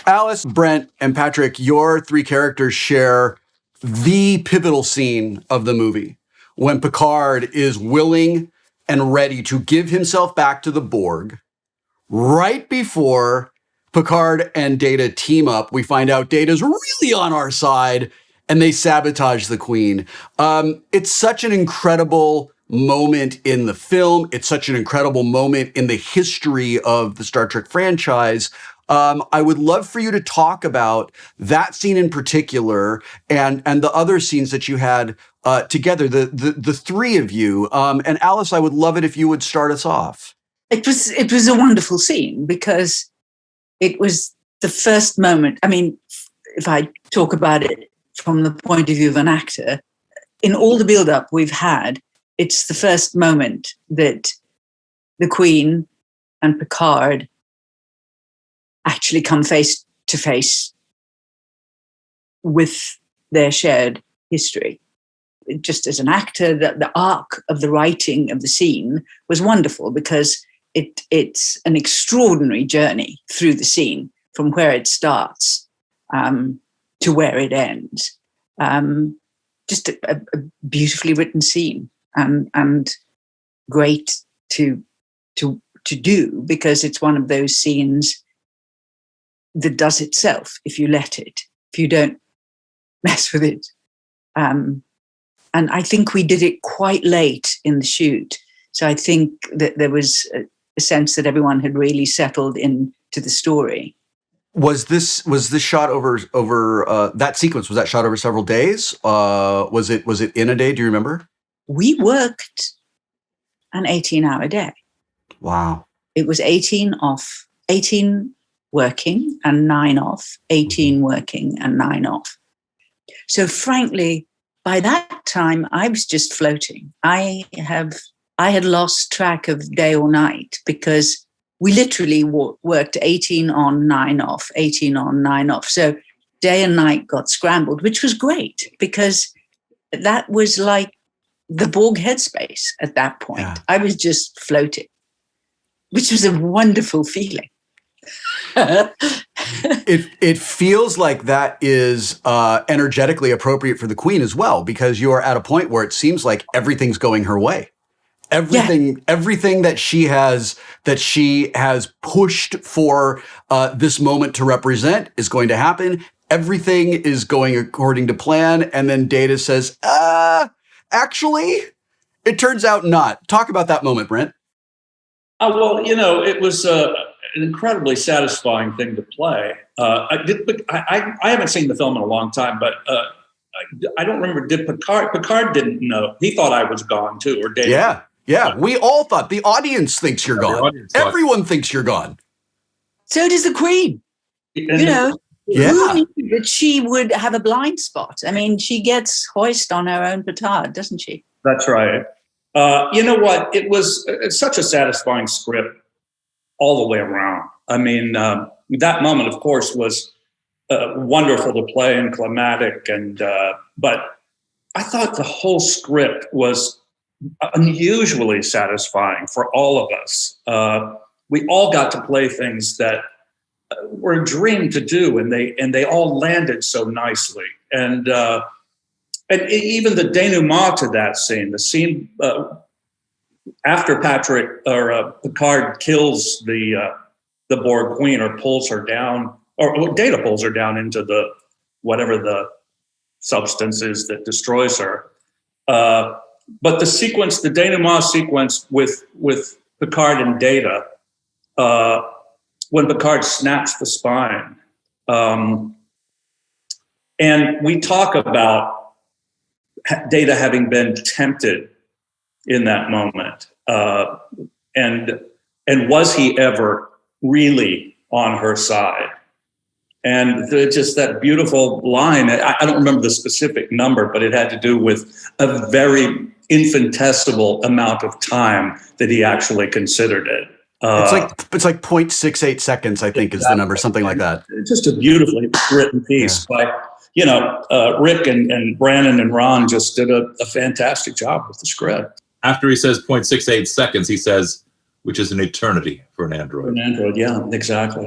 Alice, Brent, and Patrick, your three characters share the pivotal scene of the movie when Picard is willing and ready to give himself back to the Borg. Right before Picard and Data team up, we find out Data's really on our side and they sabotage the Queen. It's such an incredible moment in the film. It's such an incredible moment in the history of the Star Trek franchise. I would love for you to talk about that scene in particular and the other scenes that you had together, the three of you. And Alice, I would love it if you would start us off. It was a wonderful scene because it was the first moment. I mean, if I talk about it from the point of view of an actor, in all the build-up we've had, it's the first moment that the Queen and Picard actually come face to face with their shared history. Just as an actor, the arc of the writing of the scene was wonderful because it's an extraordinary journey through the scene from where it starts to where it ends. Just a beautifully written scene and great to do because it's one of those scenes that does itself if you let it, if you don't mess with it. And I think we did it quite late in the shoot. So I think that there was a sense that everyone had really settled into the story. Was this shot over that sequence? Was that shot over several days? Was it in a day? Do you remember? We worked an 18-hour day. Wow. It was 18 off, 18 working and 9 off, 18 working and 9 off. So frankly, by that time, I was just floating. I had lost track of day or night because we literally worked 18 on, 9 off, 18 on, 9 off. So day and night got scrambled, which was great because that was like the Borg headspace at that point. Yeah. I was just floating, which was a wonderful feeling. It feels like that is energetically appropriate for the Queen as well, because you are at a point where it seems like everything's going her way. Everything that she has pushed for this moment to represent is going to happen. Everything is going according to plan, and then Data says, actually, it turns out not. Talk about that moment, Brent. Well, it was an incredibly satisfying thing to play. I haven't seen the film in a long time, but I don't remember. Did Picard didn't know? He thought I was gone too, or Data. Yeah. We all thought. The audience thinks you're gone. Everyone thinks you're gone. So does the Queen. Yeah. Who knew that she would have a blind spot? I mean, she gets hoist on her own petard, doesn't she? That's right. You know what? It's such a satisfying script all the way around. I mean, that moment, of course, was wonderful to play and climatic, but I thought the whole script was unusually satisfying for all of us. We all got to play things that were a dream to do, and they all landed so nicely. And even the denouement to that scene, the scene after Picard kills the Borg Queen or pulls her down, or Data pulls her down into whatever the substance is that destroys her. But the denouement sequence with Picard and Data, when Picard snaps the spine, and we talk about Data having been tempted in that moment, and was he ever really on her side? And just that beautiful line, I don't remember the specific number, but it had to do with a very infinitesimal amount of time that he actually considered it. It's like 0.68 seconds, I think, exactly. Is the number, something like that. Just a beautifully written piece by, Rick and Brandon and Ron just did a fantastic job with the script. After he says 0.68 seconds, he says, which is an eternity for an android. For an android, yeah, exactly.